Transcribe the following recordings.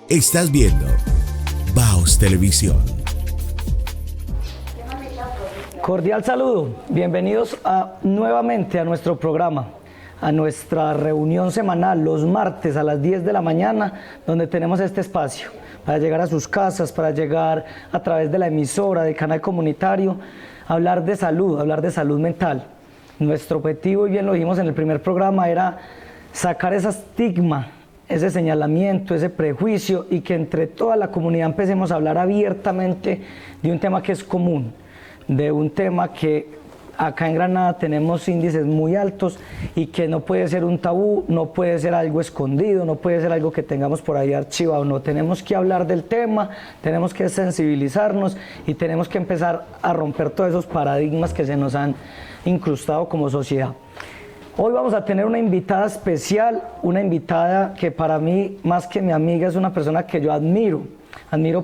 Estás viendo Baos Televisión. Cordial saludo, bienvenidos nuevamente a nuestro programa, a nuestra reunión semanal los martes a las 10 de la mañana, donde tenemos este espacio para llegar a sus casas, para llegar a través de la emisora, del canal comunitario, a hablar de salud mental. Nuestro objetivo, y bien lo dijimos en el primer programa, era sacar ese estigma, ese señalamiento, ese prejuicio, y que entre toda la comunidad empecemos a hablar abiertamente de un tema que es común, de un tema que acá en Granada tenemos índices muy altos y que no puede ser un tabú, no puede ser algo escondido, no puede ser algo que tengamos por ahí archivado. No, tenemos que hablar del tema, tenemos que sensibilizarnos y tenemos que empezar a romper todos esos paradigmas que se nos han incrustado como sociedad. Hoy vamos a tener una invitada especial, una invitada que para mí, más que mi amiga, es una persona que yo admiro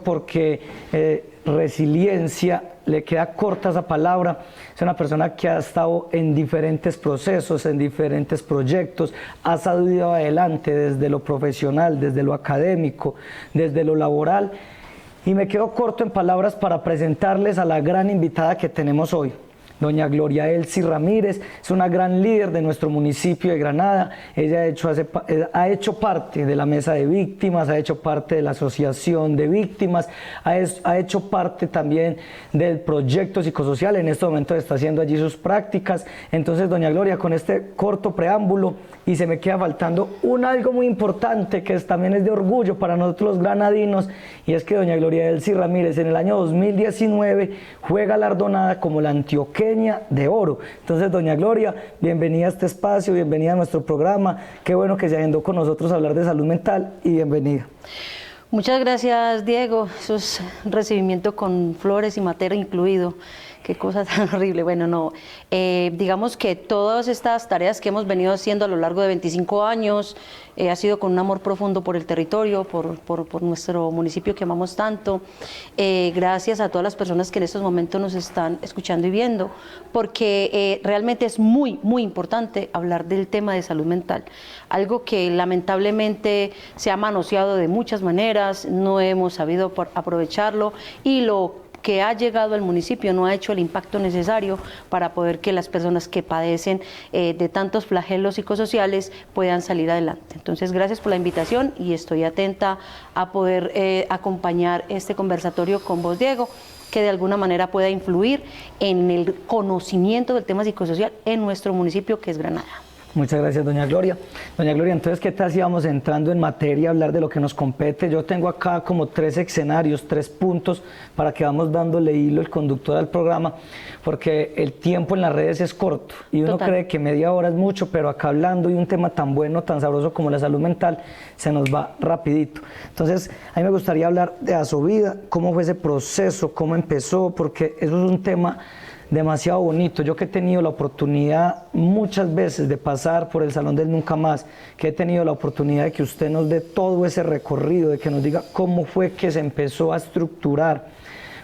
porque resiliencia, le queda corta esa palabra. Es una persona que ha estado en diferentes procesos, en diferentes proyectos, ha salido adelante desde lo profesional, desde lo académico, desde lo laboral, y me quedo corto en palabras para presentarles a la gran invitada que tenemos hoy. Doña Gloria Elsie Ramírez es una gran líder de nuestro municipio de Granada. Ella ha hecho parte de la mesa de víctimas, ha hecho parte de la asociación de víctimas, ha hecho parte también del proyecto psicosocial. En este momento está haciendo allí sus prácticas. Entonces, doña Gloria, con este corto preámbulo, y se me queda faltando algo muy importante que también es de orgullo para nosotros los granadinos, y es que doña Gloria Elsie Ramírez en el año 2019 fue galardonada como la Antioqueña de Oro. Entonces, doña Gloria, bienvenida a este espacio, bienvenida a nuestro programa. Qué bueno que se agendó con nosotros a hablar de salud mental, y bienvenida. Muchas gracias, Diego. Eso es recibimiento con flores y matera incluido. Qué cosa tan horrible. Bueno, no, digamos que todas estas tareas que hemos venido haciendo a lo largo de 25 años ha sido con un amor profundo por el territorio, por nuestro municipio que amamos tanto. Gracias a todas las personas que en estos momentos nos están escuchando y viendo, porque realmente es muy, muy importante hablar del tema de salud mental, algo que lamentablemente se ha manoseado de muchas maneras, no hemos sabido aprovecharlo, y lo que ha llegado al municipio no ha hecho el impacto necesario para poder que las personas que padecen de tantos flagelos psicosociales puedan salir adelante. Entonces, gracias por la invitación, y estoy atenta a poder acompañar este conversatorio con vos, Diego, que de alguna manera pueda influir en el conocimiento del tema psicosocial en nuestro municipio, que es Granada. Muchas gracias, doña Gloria. Doña Gloria, entonces, ¿qué tal si vamos entrando en materia, a hablar de lo que nos compete? Yo tengo acá como 3 escenarios, 3 puntos, para que vamos dándole hilo el conductor al programa, porque el tiempo en las redes es corto, y uno cree que media hora es mucho, pero acá hablando de un tema tan bueno, tan sabroso como la salud mental, se nos va rapidito. Entonces, a mí me gustaría hablar de Asovida, cómo fue ese proceso, cómo empezó, porque eso es un tema demasiado bonito. Yo que he tenido la oportunidad muchas veces de pasar por el Salón del Nunca Más, que he tenido la oportunidad de que usted nos dé todo ese recorrido, de que nos diga cómo fue que se empezó a estructurar,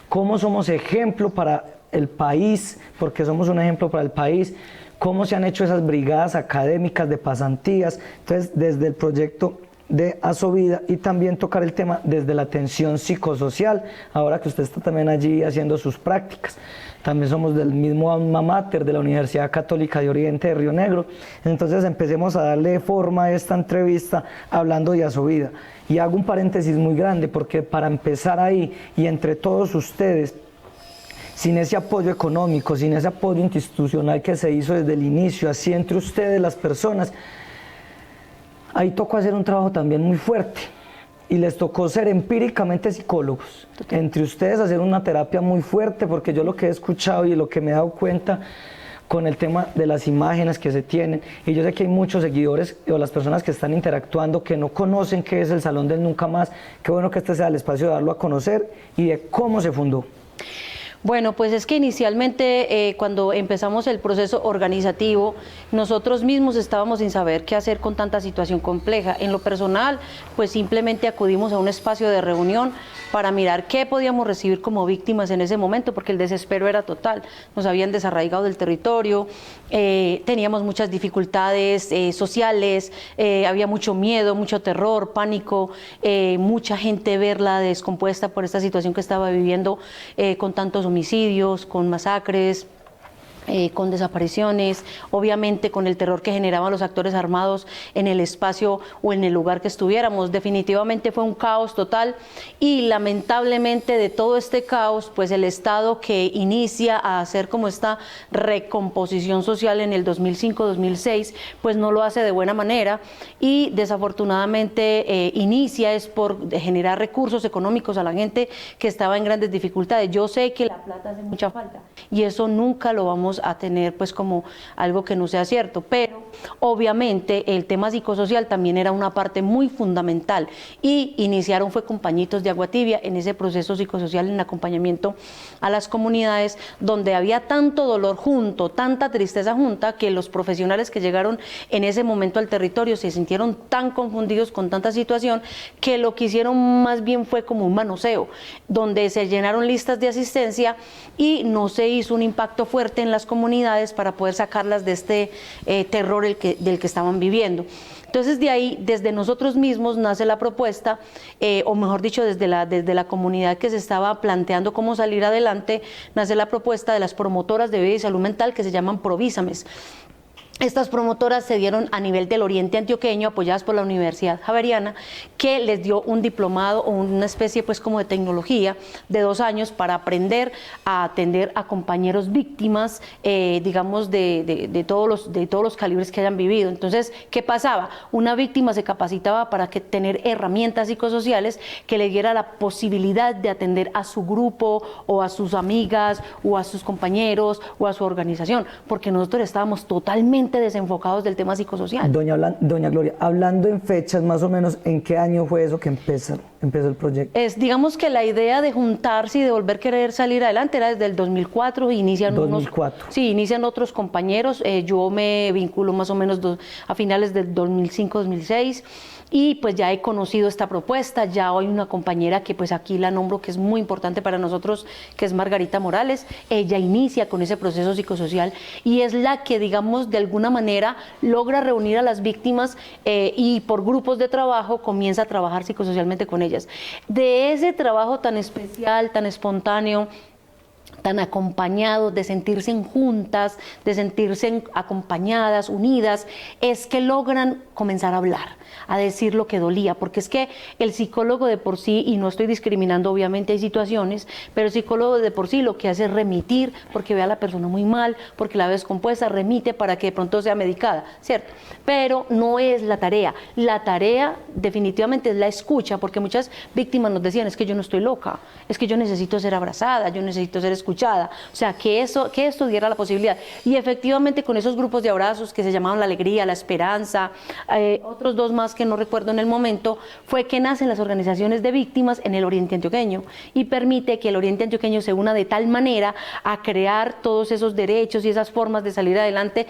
cómo somos ejemplo para el país, porque somos un ejemplo para el país, cómo se han hecho esas brigadas académicas de pasantías. Entonces, desde el proyecto de Asovida, y también tocar el tema desde la atención psicosocial, ahora que usted está también allí haciendo sus prácticas. También somos del mismo alma mater de la Universidad Católica de Oriente de Río Negro. Entonces empecemos a darle forma a esta entrevista hablando de Asovida. Y hago un paréntesis muy grande, porque para empezar ahí, y entre todos ustedes, sin ese apoyo económico, sin ese apoyo institucional que se hizo desde el inicio, así entre ustedes, las personas, ahí tocó hacer un trabajo también muy fuerte, y les tocó ser empíricamente psicólogos. Entre ustedes hacer una terapia muy fuerte, porque yo lo que he escuchado y lo que me he dado cuenta con el tema de las imágenes que se tienen, y yo sé que hay muchos seguidores o las personas que están interactuando que no conocen qué es el Salón del Nunca Más. Qué bueno que este sea el espacio de darlo a conocer y de cómo se fundó. Bueno, pues es que inicialmente cuando empezamos el proceso organizativo, nosotros mismos estábamos sin saber qué hacer con tanta situación compleja. En lo personal, pues simplemente acudimos a un espacio de reunión para mirar qué podíamos recibir como víctimas en ese momento, porque el desespero era total. Nos habían desarraigado del territorio, teníamos muchas dificultades sociales, había mucho miedo, mucho terror, pánico, mucha gente verla descompuesta por esta situación que estaba viviendo con tantos homicidios, con masacres, con desapariciones, obviamente con el terror que generaban los actores armados en el espacio o en el lugar que estuviéramos. Definitivamente fue un caos total y lamentablemente de todo este caos, pues el Estado que inicia a hacer como esta recomposición social en el 2005-2006, pues no lo hace de buena manera y desafortunadamente inicia es por generar recursos económicos a la gente que estaba en grandes dificultades. Yo sé que la plata hace mucha falta y eso nunca lo vamos a tener pues como algo que no sea cierto, pero obviamente el tema psicosocial también era una parte muy fundamental y iniciaron fue con pañitos de agua tibia en ese proceso psicosocial en acompañamiento a las comunidades donde había tanto dolor junto, tanta tristeza junta que los profesionales que llegaron en ese momento al territorio se sintieron tan confundidos con tanta situación que lo que hicieron más bien fue como un manoseo, donde se llenaron listas de asistencia y no se hizo un impacto fuerte en las comunidades para poder sacarlas de este terror del que estaban viviendo. Entonces de ahí, desde nosotros mismos nace la propuesta, o mejor dicho, desde la comunidad que se estaba planteando cómo salir adelante, nace la propuesta de las promotoras de vida y salud mental que se llaman Provísames. Estas promotoras se dieron a nivel del Oriente Antioqueño, apoyadas por la Universidad Javeriana, que les dio un diplomado o una especie pues como de tecnología de 2 años para aprender a atender a compañeros víctimas, digamos, de todos los calibres que hayan vivido. Entonces, ¿qué pasaba? Una víctima se capacitaba para tener herramientas psicosociales que le diera la posibilidad de atender a su grupo o a sus amigas o a sus compañeros o a su organización, porque nosotros estábamos totalmente desenfocados del tema psicosocial. Doña Gloria, hablando en fechas, más o menos, ¿en qué año fue eso que empezó el proyecto? Digamos que la idea de juntarse y de volver a querer salir adelante era desde el 2004, inician 2004. Inician otros compañeros, yo me vinculo más o menos a finales del 2005-2006 y pues ya he conocido esta propuesta, ya hay una compañera que pues aquí la nombro que es muy importante para nosotros, que es Margarita Morales. Ella inicia con ese proceso psicosocial y es la que, digamos, de alguna manera logra reunir a las víctimas y por grupos de trabajo comienza a trabajar psicosocialmente con ellas. De ese trabajo tan especial, tan espontáneo, tan acompañados, de sentirse juntas, de sentirse acompañadas, unidas, es que logran comenzar a hablar, a decir lo que dolía, porque es que el psicólogo de por sí, y no estoy discriminando, obviamente hay situaciones, pero el psicólogo de por sí lo que hace es remitir, porque ve a la persona muy mal, porque la ve descompuesta, remite para que de pronto sea medicada, ¿cierto? Pero no es la tarea definitivamente es la escucha, porque muchas víctimas nos decían, es que yo no estoy loca, es que yo necesito ser abrazada, yo necesito ser escuchada, o sea, que esto diera la posibilidad. Y efectivamente con esos grupos de abrazos que se llamaban La Alegría, La Esperanza, otros 2 más que no recuerdo en el momento, fue que nacen las organizaciones de víctimas en el Oriente Antioqueño y permite que el Oriente Antioqueño se una de tal manera a crear todos esos derechos y esas formas de salir adelante,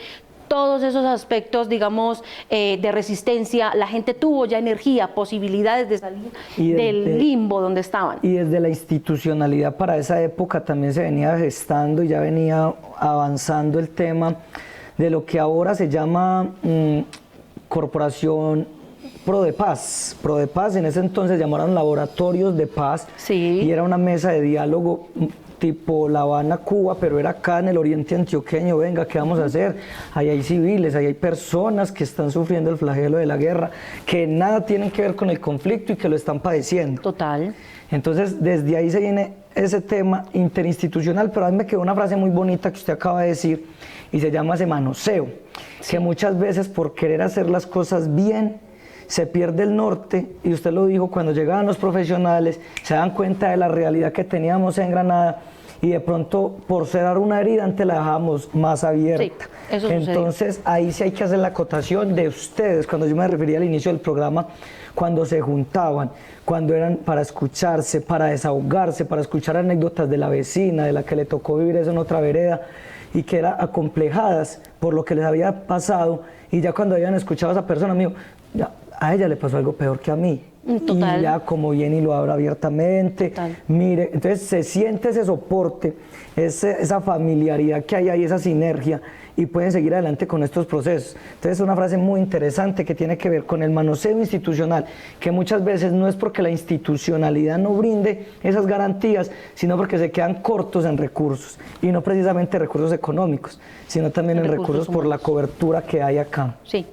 todos esos aspectos, digamos, de resistencia. La gente tuvo ya energía, posibilidades de salir del limbo donde estaban. Y desde la institucionalidad para esa época también se venía gestando y ya venía avanzando el tema de lo que ahora se llama Corporación Pro de Paz. Pro de Paz, en ese entonces llamaron Laboratorios de Paz, sí. Y era una mesa de diálogo tipo La Habana, Cuba, pero era acá en el Oriente Antioqueño. Venga, ¿qué vamos a hacer? Ahí hay civiles, ahí hay personas que están sufriendo el flagelo de la guerra, que nada tienen que ver con el conflicto y que lo están padeciendo. Total. Entonces, desde ahí se viene ese tema interinstitucional, pero a mí me quedó una frase muy bonita que usted acaba de decir, y se llama ese manoseo, sí. Que muchas veces por querer hacer las cosas bien, se pierde el norte, y usted lo dijo, cuando llegaban los profesionales, se dan cuenta de la realidad que teníamos en Granada, y de pronto por cerrar una herida antes la dejábamos más abierta. Sí, eso sucedió. Entonces ahí sí hay que hacer la acotación de ustedes, cuando yo me refería al inicio del programa, cuando se juntaban, cuando eran para escucharse, para desahogarse, para escuchar anécdotas de la vecina, de la que le tocó vivir eso en otra vereda y que eran acomplejadas por lo que les había pasado, y ya cuando habían escuchado a esa persona, me dijo, ya, a ella le pasó algo peor que a mí. Total. Y ya como viene y lo habla abiertamente, Total. mire, entonces se siente ese soporte, esa familiaridad que hay ahí, esa sinergia, y pueden seguir adelante con estos procesos. Entonces es una frase muy interesante que tiene que ver con el manoseo institucional, que muchas veces no es porque la institucionalidad no brinde esas garantías, sino porque se quedan cortos en recursos, y no precisamente recursos económicos, sino también en recursos por la cobertura que hay acá. Sí.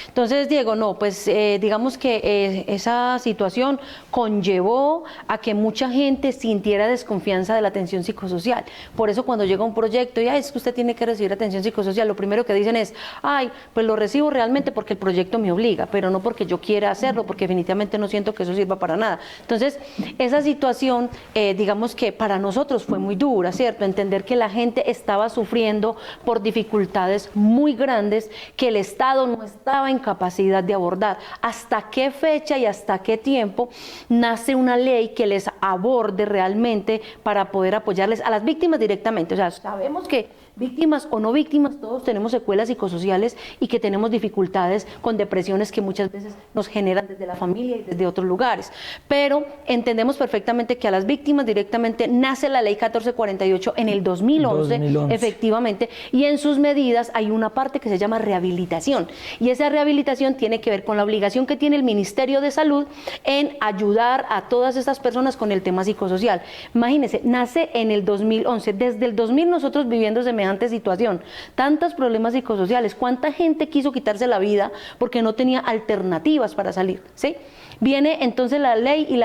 Entonces, Diego, no, pues digamos que esa situación conllevó a que mucha gente sintiera desconfianza de la atención psicosocial. Por eso cuando llega un proyecto y es que usted tiene que recibir atención psicosocial, lo primero que dicen es, ay, pues lo recibo realmente porque el proyecto me obliga, pero no porque yo quiera hacerlo, porque definitivamente no siento que eso sirva para nada. Entonces, esa situación, digamos que para nosotros fue muy dura, ¿cierto? Entender que la gente estaba sufriendo por dificultades muy grandes que el Estado no estaba en capacidad de abordar. ¿Hasta qué fecha y hasta qué tiempo nace una ley que les aborde realmente para poder apoyarles a las víctimas directamente? O sea, sabemos que víctimas o no víctimas, todos tenemos secuelas psicosociales y que tenemos dificultades con depresiones que muchas veces nos generan desde la familia y desde otros lugares. Pero entendemos perfectamente que a las víctimas directamente nace la ley 1448 en el 2011, efectivamente, y en sus medidas hay una parte que se llama rehabilitación. Y esa rehabilitación tiene que ver con la obligación que tiene el Ministerio de Salud en ayudar a todas estas personas con el tema psicosocial. Imagínense, nace en el 2011, desde el 2000 nosotros viviendo semejante situación, tantos problemas psicosociales, cuánta gente quiso quitarse la vida porque no tenía alternativas para salir, ¿sí? Viene entonces la ley y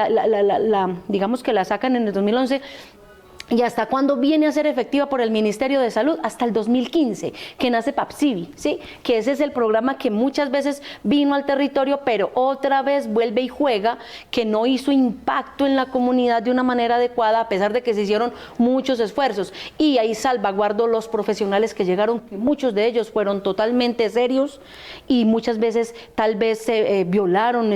digamos que la sacan en el 2011. ¿Y hasta cuándo viene a ser efectiva por el Ministerio de Salud? Hasta el 2015, que nace PAPSIBI, ¿sí? Que ese es el programa que muchas veces vino al territorio, pero otra vez vuelve y juega, que no hizo impacto en la comunidad de una manera adecuada, a pesar de que se hicieron muchos esfuerzos. Y ahí salvaguardo los profesionales que llegaron, que muchos de ellos fueron totalmente serios y muchas veces tal vez violaron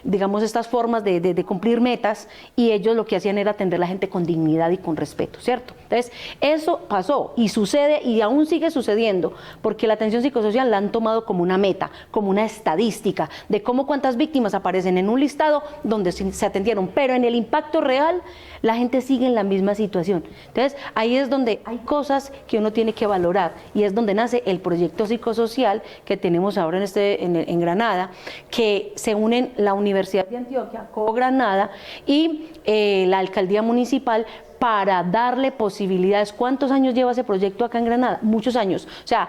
digamos, estas formas de cumplir metas, y ellos lo que hacían era atender a la gente con dignidad y con respeto, ¿cierto? Entonces, eso pasó y sucede y aún sigue sucediendo, porque la atención psicosocial la han tomado como una meta, como una estadística de cómo cuántas víctimas aparecen en un listado donde se atendieron, pero en el impacto real la gente sigue en la misma situación. Entonces, ahí es donde hay cosas que uno tiene que valorar, y es donde nace el proyecto psicosocial que tenemos ahora en Granada, que se unen la Universidad de Antioquia, Co-Granada, y la Alcaldía Municipal, para darle posibilidades. ¿Cuántos años lleva ese proyecto acá en Granada? Muchos años. O sea,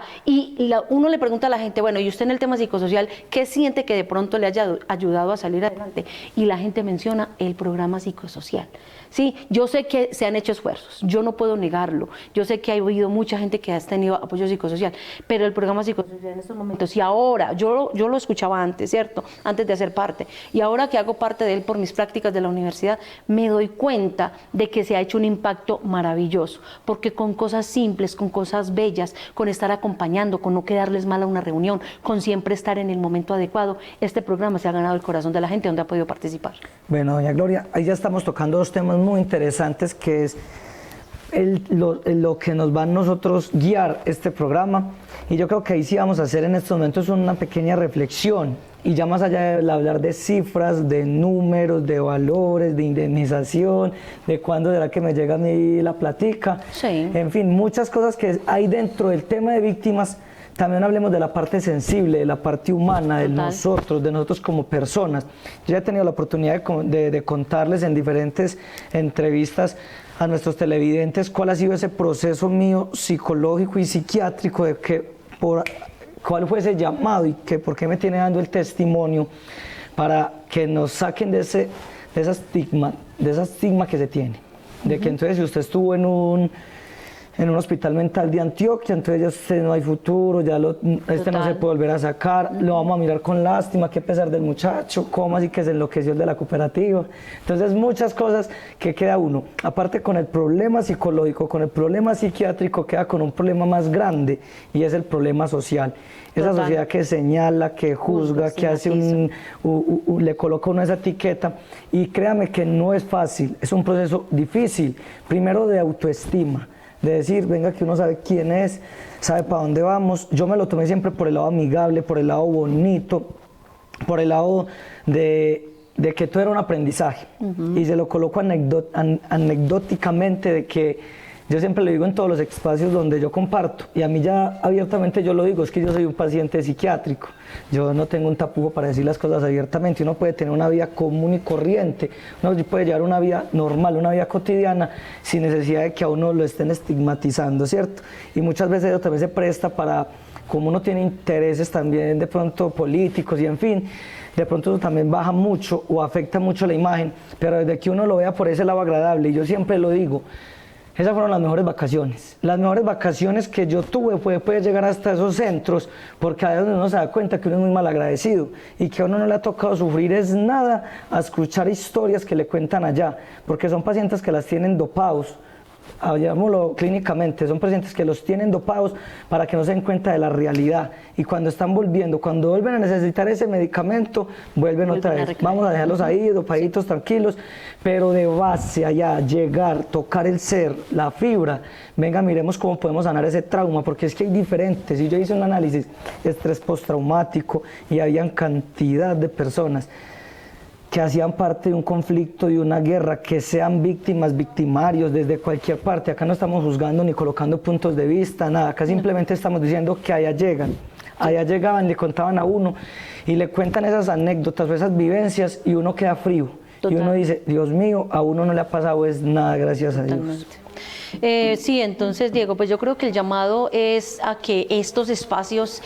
uno le pregunta a la gente, bueno, y usted en el tema psicosocial, ¿qué siente que de pronto le haya ayudado a salir adelante? Y la gente menciona el programa psicosocial. Sí, yo sé que se han hecho esfuerzos, yo no puedo negarlo, yo sé que ha habido mucha gente que ha tenido apoyo psicosocial, pero el programa psicosocial en estos momentos, y ahora, yo lo escuchaba antes, ¿cierto? Antes de hacer parte, y ahora que hago parte de él por mis prácticas de la universidad, me doy cuenta de que se ha hecho un impacto maravilloso, porque con cosas simples, con cosas bellas, con estar acompañando, con no quedarles mal a una reunión, con siempre estar en el momento adecuado, este programa se ha ganado el corazón de la gente donde ha podido participar. Bueno, doña Gloria, ahí ya estamos tocando dos temas muy interesantes, que es lo que nos va a nosotros guiar este programa, y yo creo que ahí sí vamos a hacer en estos momentos una pequeña reflexión, y ya más allá de hablar de cifras, de números, de valores, de indemnización, de cuándo será que me llega a mí la platica, sí. En fin, muchas cosas que hay dentro del tema de víctimas. También hablemos de la parte sensible, de la parte humana, de nosotros como personas. Yo ya he tenido la oportunidad de contarles en diferentes entrevistas a nuestros televidentes cuál ha sido ese proceso mío psicológico y psiquiátrico, cuál fue ese llamado y por qué me tiene dando el testimonio, para que nos saquen de esa estigma que se tiene. De que entonces si usted estuvo en en un hospital mental de Antioquia, entonces ya usted no hay futuro, ya este no se puede volver a sacar, lo vamos a mirar con lástima, qué pesar del muchacho, cómo así que se enloqueció el de la cooperativa. Entonces muchas cosas que queda uno, aparte con el problema psicológico, con el problema psiquiátrico, queda con un problema más grande y es el problema social. Esa sociedad que señala, que juzga, que hace le coloca una esa etiqueta, y créame que no es fácil, es un proceso difícil, primero de autoestima, de decir, venga, que uno sabe quién es, sabe para dónde vamos. Yo me lo tomé siempre por el lado amigable, por el lado bonito, por el lado de que todo era un aprendizaje. Y se lo coloco anecdóticamente, de que yo siempre lo digo en todos los espacios donde yo comparto, y a mí ya abiertamente yo lo digo, es que yo soy un paciente psiquiátrico, yo no tengo un tapujo para decir las cosas abiertamente. Uno puede tener una vida común y corriente, uno puede llevar una vida normal, una vida cotidiana, sin necesidad de que a uno lo estén estigmatizando, ¿cierto? Y muchas veces eso también se presta para, como uno tiene intereses también de pronto políticos y en fin, de pronto eso también baja mucho o afecta mucho la imagen, pero desde que uno lo vea por ese lado agradable, y yo siempre lo digo, esas fueron las mejores vacaciones. Las mejores vacaciones que yo tuve fue poder llegar hasta esos centros, porque a veces uno se da cuenta que uno es muy mal agradecido y que a uno no le ha tocado sufrir es nada a escuchar historias que le cuentan allá, porque son pacientes que las tienen dopados, llamémoslo clínicamente, son pacientes que los tienen dopados para que no se den cuenta de la realidad, y cuando están volviendo, cuando vuelven a necesitar ese medicamento, vuelven otra vez, vamos a dejarlos ahí, dopaditos, tranquilos, pero de base allá, llegar, tocar el ser, la fibra, venga, miremos cómo podemos sanar ese trauma, porque es que hay diferentes. Y yo hice un análisis de estrés postraumático y habían cantidad de personas que hacían parte de un conflicto, de una guerra, que sean víctimas, victimarios, desde cualquier parte. Acá no estamos juzgando ni colocando puntos de vista, nada. Acá simplemente estamos diciendo que allá llegan. Allá llegaban, le contaban a uno y le cuentan esas anécdotas o esas vivencias, y uno queda frío. Total. Y uno dice, Dios mío, a uno no le ha pasado es nada, gracias a Dios. Sí, entonces, Diego, pues yo creo que el llamado es a que estos espacios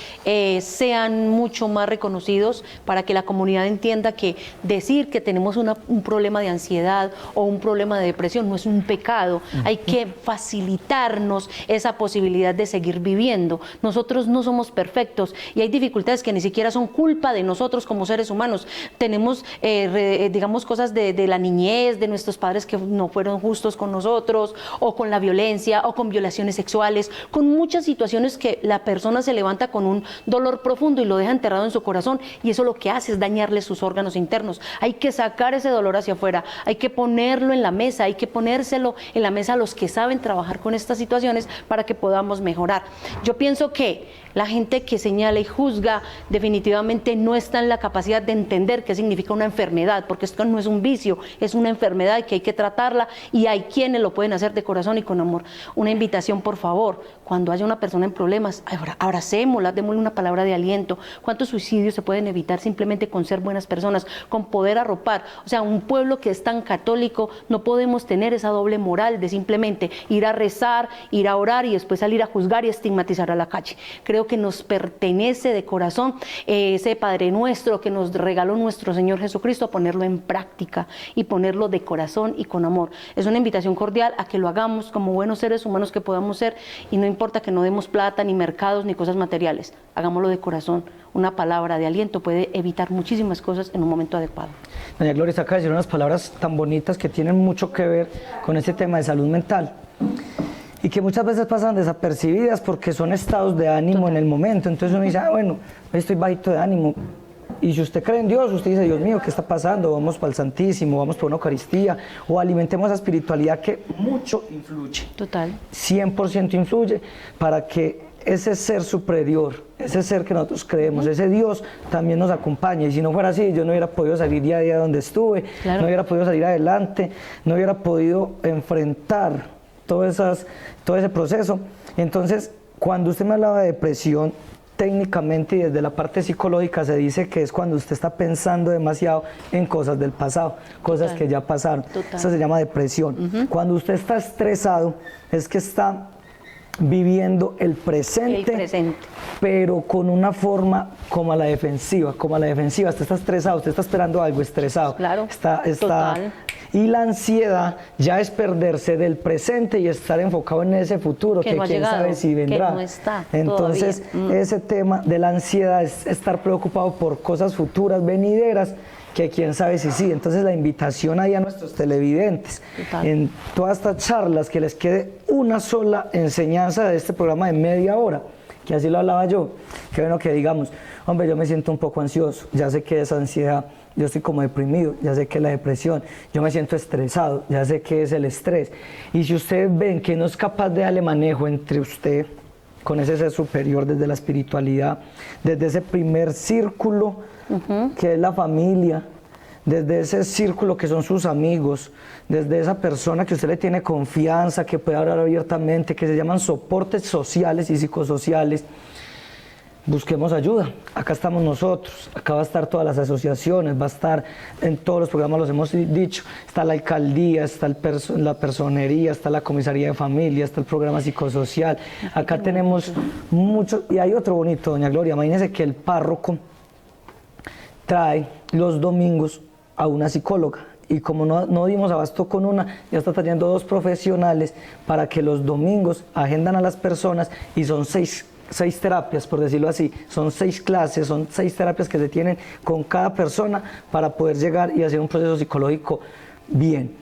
sean mucho más reconocidos, para que la comunidad entienda que decir que tenemos un problema de ansiedad o un problema de depresión no es un pecado. Hay que facilitarnos esa posibilidad de seguir viviendo. Nosotros no somos perfectos y hay dificultades que ni siquiera son culpa de nosotros como seres humanos. Tenemos, digamos, cosas de la niñez, de nuestros padres que no fueron justos con nosotros, o con la violencia, o con violaciones sexuales, con muchas situaciones que la persona se levanta con un dolor profundo y lo deja enterrado en su corazón, y eso lo que hace es dañarle sus órganos internos. Hay que sacar ese dolor hacia afuera, hay que ponerlo en la mesa, hay que ponérselo en la mesa a los que saben trabajar con estas situaciones para que podamos mejorar. Yo pienso que la gente que señala y juzga definitivamente no está en la capacidad de entender qué significa una enfermedad, porque esto no es un vicio, es una enfermedad que hay que tratarla, y hay quienes lo pueden hacer de corazón y con amor. Una invitación, por favor, cuando haya una persona en problemas, abracémosla, démosle una palabra de aliento. ¿Cuántos suicidios se pueden evitar simplemente con ser buenas personas, con poder arropar? O sea, un pueblo que es tan católico, no podemos tener esa doble moral de simplemente ir a rezar, ir a orar y después salir a juzgar y estigmatizar a la calle. Creo que nos pertenece de corazón ese Padre Nuestro que nos regaló nuestro Señor Jesucristo, ponerlo en práctica y ponerlo de corazón y con amor. Es una invitación cordial a que lo hagamos como buenos seres humanos que podamos ser, y no importa que no demos plata, ni mercados, ni cosas materiales, hagámoslo de corazón. Una palabra de aliento puede evitar muchísimas cosas en un momento adecuado. Doña Gloria, acaba de decir unas palabras tan bonitas que tienen mucho que ver con este tema de salud mental, y que muchas veces pasan desapercibidas porque son estados de ánimo en el momento. Entonces uno dice, bueno, estoy bajito de ánimo. Y si usted cree en Dios, usted dice, Dios mío, ¿qué está pasando? Vamos para el Santísimo, vamos por una Eucaristía, o alimentemos esa espiritualidad que mucho influye. Total. 100% influye para que ese ser superior, ese ser que nosotros creemos, ese Dios también nos acompañe. Y si no fuera así, yo no hubiera podido salir día a día donde estuve, claro, no hubiera podido salir adelante, no hubiera podido enfrentar todo ese proceso. Entonces, cuando usted me hablaba de depresión, técnicamente y desde la parte psicológica se dice que es cuando usted está pensando demasiado en cosas del pasado, cosas que ya pasaron. Eso se llama depresión. Cuando usted está estresado, es que está viviendo el presente, pero con una forma como a la defensiva, usted está estresado, usted está esperando algo, estresado, claro, está, total. Y la ansiedad ya es perderse del presente y estar enfocado en ese futuro, que no quién llegado, sabe si vendrá. que no está Entonces, ese tema de la ansiedad es estar preocupado por cosas futuras, venideras, que quién sabe si sí. Entonces la invitación ahí a nuestros televidentes, total, en todas estas charlas, que les quede una sola enseñanza de este programa de media hora, que así lo hablaba yo, que bueno que digamos, hombre, yo me siento un poco ansioso, ya sé que es ansiedad, yo estoy como deprimido, ya sé que es la depresión, yo me siento estresado, ya sé que es el estrés. Y si ustedes ven que no es capaz de darle manejo entre usted, con ese ser superior, desde la espiritualidad, desde ese primer círculo, que es la familia, desde ese círculo que son sus amigos, desde esa persona que usted le tiene confianza, que puede hablar abiertamente, que se llaman soportes sociales y psicosociales, busquemos ayuda. Acá estamos nosotros, acá va a estar todas las asociaciones, va a estar en todos los programas, los hemos dicho, está la alcaldía, está la personería, está la comisaría de familia, está el programa psicosocial, acá tenemos mucho, y hay otro bonito, doña Gloria, imagínese que el párroco trae los domingos a una psicóloga, y como no dimos abasto con una, ya está trayendo 2 profesionales para que los domingos agendan a las personas, y son 6 terapias, por decirlo así, son 6 clases, son 6 terapias que se tienen con cada persona para poder llegar y hacer un proceso psicológico bien.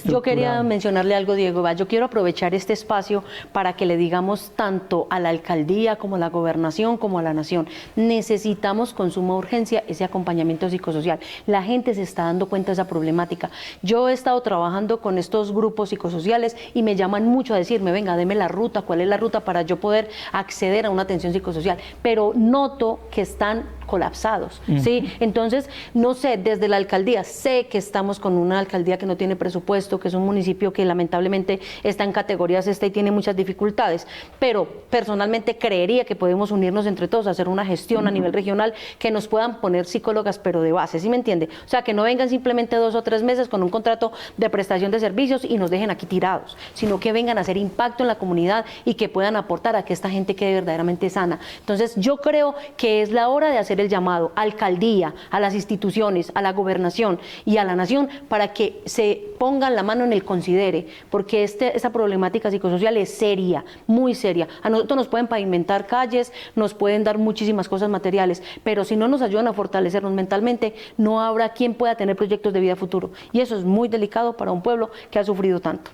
Yo quería mencionarle algo, Diego. Yo quiero aprovechar este espacio para que le digamos tanto a la alcaldía como a la gobernación como a la nación. Necesitamos con suma urgencia ese acompañamiento psicosocial. La gente se está dando cuenta de esa problemática. Yo he estado trabajando con estos grupos psicosociales y me llaman mucho a decirme, venga, deme la ruta, ¿cuál es la ruta para yo poder acceder a una atención psicosocial? Pero noto que están colapsados, ¿sí? Entonces, no sé, desde la alcaldía, sé que estamos con una alcaldía que no tiene presupuesto, que es un municipio que lamentablemente está en categorías y tiene muchas dificultades, pero personalmente creería que podemos unirnos entre todos, hacer una gestión a nivel regional, que nos puedan poner psicólogas, pero de base, ¿sí me entiende? O sea, que no vengan simplemente 2 o 3 meses con un contrato de prestación de servicios y nos dejen aquí tirados, sino que vengan a hacer impacto en la comunidad y que puedan aportar a que esta gente quede verdaderamente sana. Entonces, yo creo que es la hora de hacer el llamado a alcaldía, a las instituciones, a la gobernación y a la nación para que se pongan la mano en el considere, porque esta problemática psicosocial es seria, muy seria. A nosotros nos pueden pavimentar calles, nos pueden dar muchísimas cosas materiales, pero si no nos ayudan a fortalecernos mentalmente, no habrá quien pueda tener proyectos de vida futuro. Y eso es muy delicado para un pueblo que ha sufrido tanto.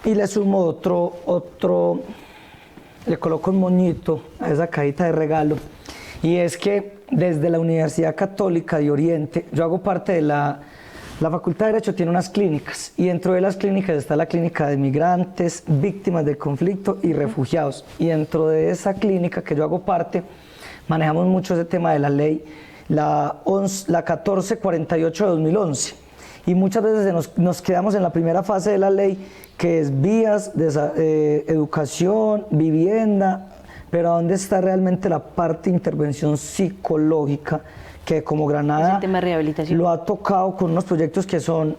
Y le sumo otro, le coloco un moñito a esa cajita de regalo, y es que desde la Universidad Católica de Oriente, yo hago parte de la Facultad de Derecho, tiene unas clínicas, y dentro de las clínicas está la clínica de migrantes, víctimas del conflicto y refugiados, y dentro de esa clínica que yo hago parte, manejamos mucho ese tema de la ley, la 1448 de 2011, y muchas veces nos quedamos en la primera fase de la ley, que es vías de educación, vivienda, pero ¿dónde está realmente la parte de intervención psicológica? Que como Granada tema de rehabilitación lo ha tocado con unos proyectos que son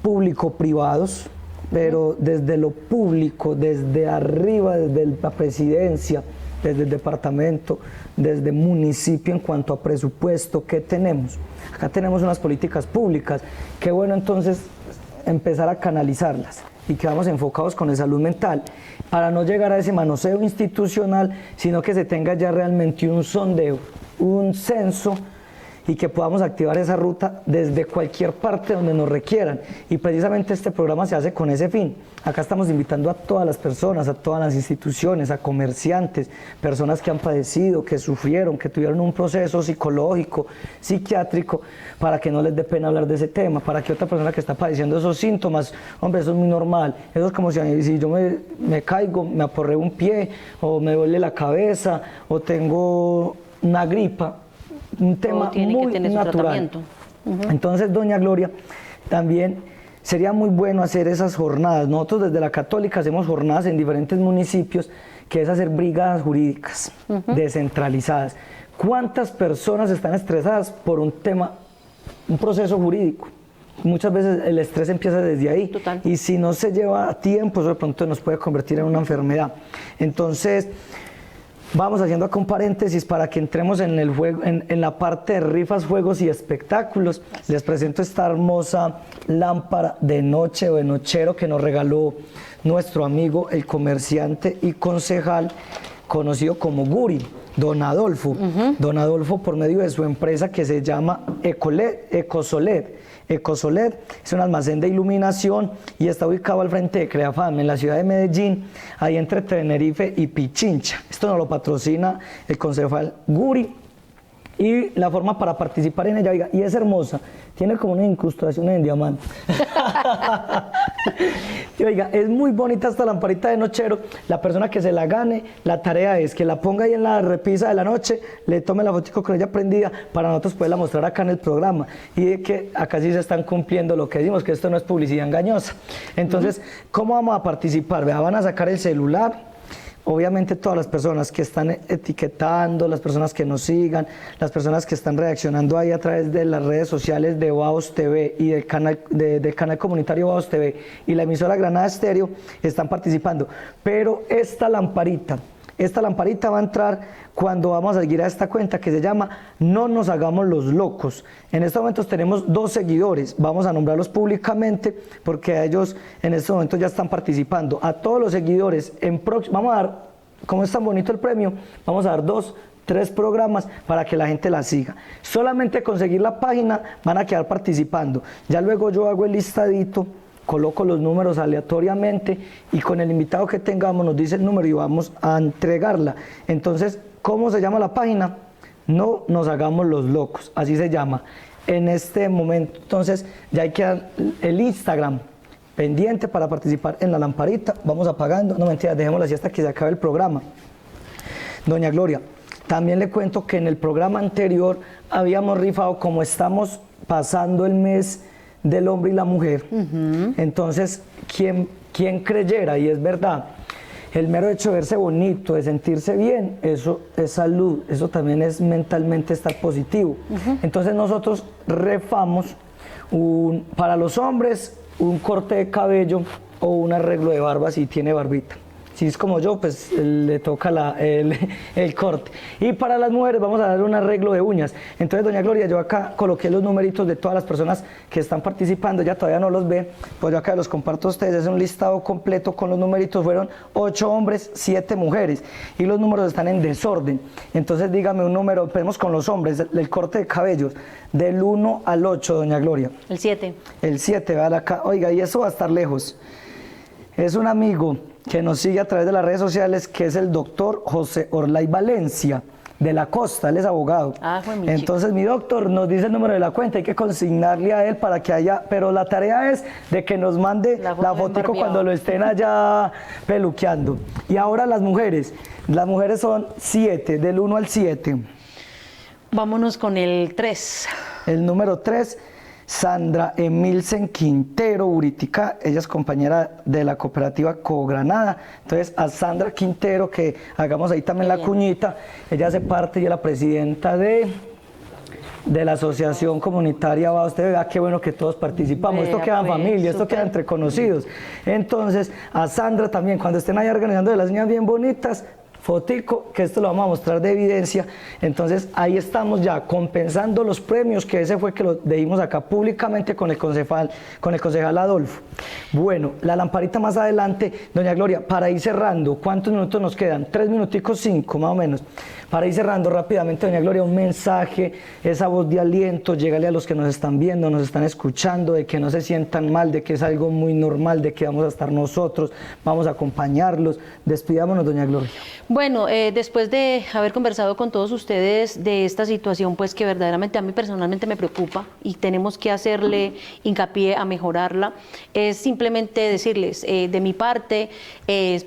público-privados, pero desde lo público, desde arriba, desde la presidencia, desde el departamento, desde el municipio en cuanto a presupuesto, ¿qué tenemos? Acá tenemos unas políticas públicas, qué bueno entonces empezar a canalizarlas y que vamos enfocados con la salud mental, para no llegar a ese manoseo institucional, sino que se tenga ya realmente un sondeo, un censo, y que podamos activar esa ruta desde cualquier parte donde nos requieran. Y precisamente este programa se hace con ese fin. Acá estamos invitando a todas las personas, a todas las instituciones, a comerciantes, personas que han padecido, que sufrieron, que tuvieron un proceso psicológico, psiquiátrico, para que no les dé pena hablar de ese tema, para que otra persona que está padeciendo esos síntomas, hombre, eso es muy normal, eso es como si yo me caigo, me aporreo un pie, o me duele la cabeza, o tengo una gripa, un tema muy natural. Entonces, doña Gloria, también sería muy bueno hacer esas jornadas. Nosotros desde la Católica hacemos jornadas en diferentes municipios, que es hacer brigadas jurídicas descentralizadas. ¿Cuántas personas están estresadas por un tema, un proceso jurídico? muchas veces el estrés empieza desde ahí. Total. Y si no se lleva a tiempo, eso de pronto nos puede convertir en una enfermedad. Entonces, vamos haciendo acá un paréntesis para que entremos en el juego, en la parte de rifas, juegos y espectáculos. Les presento esta hermosa lámpara de noche o de nochero que nos regaló nuestro amigo, el comerciante y concejal conocido como Guri, Don Adolfo. Don Adolfo, por medio de su empresa que se llama Ecosoled. Ecosoled es un almacén de iluminación y está ubicado al frente de Creafam en la ciudad de Medellín, ahí entre Tenerife y Pichincha. Esto nos lo patrocina el concejal Guri. Y la forma para participar en ella, oiga, y es hermosa, tiene como unas incrustaciones en diamante. Y oiga, es muy bonita esta lamparita de nochero. La persona que se la gane, la tarea es que la ponga ahí en la repisa de la noche, le tome la fotico con ella prendida para nosotros poderla mostrar acá en el programa. Y de que acá sí se están cumpliendo lo que decimos, que esto no es publicidad engañosa. Entonces, ¿cómo vamos a participar? Vea, van a sacar el celular. Obviamente todas las personas que están etiquetando, las personas que nos sigan, las personas que están reaccionando ahí a través de las redes sociales de Baos TV y del canal comunitario Baos TV y la emisora Granada Estéreo están participando. Pero esta lamparita va a entrar cuando vamos a seguir a esta cuenta que se llama No Nos Hagamos Los Locos. En estos momentos tenemos 2 seguidores, vamos a nombrarlos públicamente porque ellos en estos momentos ya están participando. A todos los seguidores, vamos a dar, como es tan bonito el premio, vamos a dar 2, 3 programas para que la gente la siga. Solamente conseguir la página van a quedar participando. Ya luego yo hago el listadito, coloco los números aleatoriamente y con el invitado que tengamos nos dice el número y vamos a entregarla. Entonces, ¿cómo se llama la página? No Nos Hagamos Los Locos, así se llama. En este momento, entonces, ya hay que dar el Instagram pendiente para participar en la lamparita. Vamos apagando, no mentiras, dejémosla así hasta que se acabe el programa. Doña Gloria, también le cuento que en el programa anterior habíamos rifado, como estamos pasando el mes del hombre y la mujer. Entonces, quien creyera, y es verdad, el mero hecho de verse bonito, de sentirse bien, eso es salud, eso también es mentalmente estar positivo. Entonces nosotros rifamos para los hombres un corte de cabello o un arreglo de barba si tiene barbita. Si es como yo, pues le toca el corte. Y para las mujeres vamos a dar un arreglo de uñas. Entonces, doña Gloria, yo acá coloqué los numeritos de todas las personas que están participando. Ella todavía no los ve, pues yo acá los comparto a ustedes. Es un listado completo con los numeritos. Fueron 8 hombres, 7 mujeres. Y los números están en desorden. Entonces, dígame un número. Empecemos con los hombres. El corte de cabellos. Del 1 al 8, doña Gloria. El 7. El 7, vean acá. Oiga, y eso va a estar lejos. Es un amigo que nos sigue a través de las redes sociales, que es el doctor José Orlay Valencia, de la Costa, él es abogado. Entonces mi doctor nos dice el número de la cuenta, hay que consignarle a él para que haya, pero la tarea es de que nos mande la fotico cuando lo estén allá peluqueando. Y ahora las mujeres son 7, del 1 al 7. Vámonos con el 3. El número 3. Sandra Emilsen Quintero Uritica, ella es compañera de la cooperativa Cogranada. Entonces a Sandra Quintero, que hagamos ahí también la cuñita, ella hace parte y es la presidenta de la asociación comunitaria Baos TV. Qué bueno que todos participamos, esto queda en familia, esto queda entre conocidos. Entonces a Sandra también, cuando estén ahí organizando de las niñas bien bonitas, fotico, que esto lo vamos a mostrar de evidencia. Entonces ahí estamos ya compensando los premios, que ese fue que lo dijimos acá públicamente con el concejal Adolfo. Bueno, la lamparita más adelante, doña Gloria, para ir cerrando, ¿cuántos minutos nos quedan? 3 minuticos, 5 más o menos. Para ir cerrando rápidamente, doña Gloria, un mensaje, esa voz de aliento, llégale a los que nos están viendo, nos están escuchando, de que no se sientan mal, de que es algo muy normal, de que vamos a estar nosotros, vamos a acompañarlos. Despidámonos, doña Gloria. Bueno, después de haber conversado con todos ustedes de esta situación, pues que verdaderamente a mí personalmente me preocupa y tenemos que hacerle hincapié a mejorarla, es simplemente decirles, de mi parte,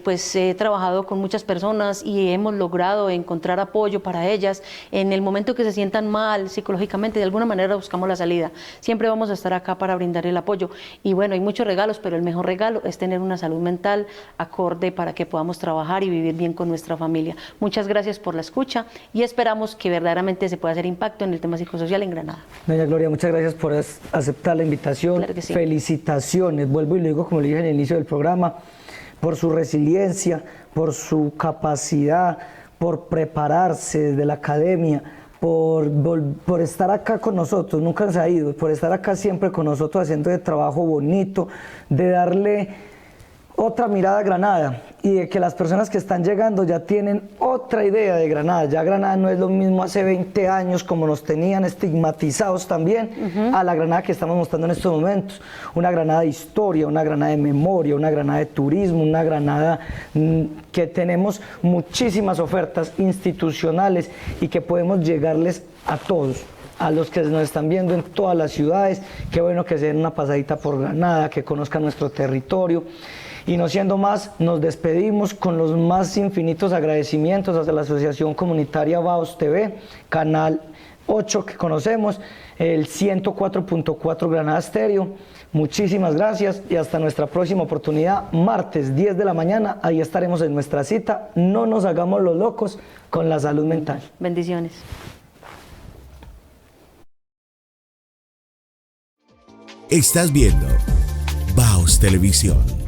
pues he trabajado con muchas personas y hemos logrado encontrar apoyo apoyo para ellas. En el momento que se sientan mal psicológicamente, de alguna manera buscamos la salida. Siempre vamos a estar acá para brindar el apoyo. Y bueno, hay muchos regalos, pero el mejor regalo es tener una salud mental acorde para que podamos trabajar y vivir bien con nuestra familia. Muchas gracias por la escucha y esperamos que verdaderamente se pueda hacer impacto en el tema psicosocial en Granada. Doña Gloria, muchas gracias por aceptar la invitación. Claro que sí. Felicitaciones, vuelvo y lo digo como le dije en el inicio del programa, por su resiliencia, por su capacidad, por prepararse desde la academia, por estar acá con nosotros, nunca se ha ido, por estar acá siempre con nosotros haciendo de trabajo bonito, de darle otra mirada a Granada y de que las personas que están llegando ya tienen otra idea de Granada. Ya Granada no es lo mismo hace 20 años como nos tenían estigmatizados también a la Granada que estamos mostrando en estos momentos. Una Granada de historia, una Granada de memoria, una Granada de turismo, una Granada que tenemos muchísimas ofertas institucionales y que podemos llegarles a todos. A los que nos están viendo en todas las ciudades, qué bueno que se den una pasadita por Granada, que conozcan nuestro territorio. Y no siendo más, nos despedimos con los más infinitos agradecimientos hacia la Asociación Comunitaria BAOS TV, Canal 8 que conocemos, el 104.4 Granada Estéreo. Muchísimas gracias y hasta nuestra próxima oportunidad, martes 10 de la mañana, ahí estaremos en nuestra cita. No nos hagamos los locos con la salud mental. Bendiciones. Estás viendo BAOS Televisión.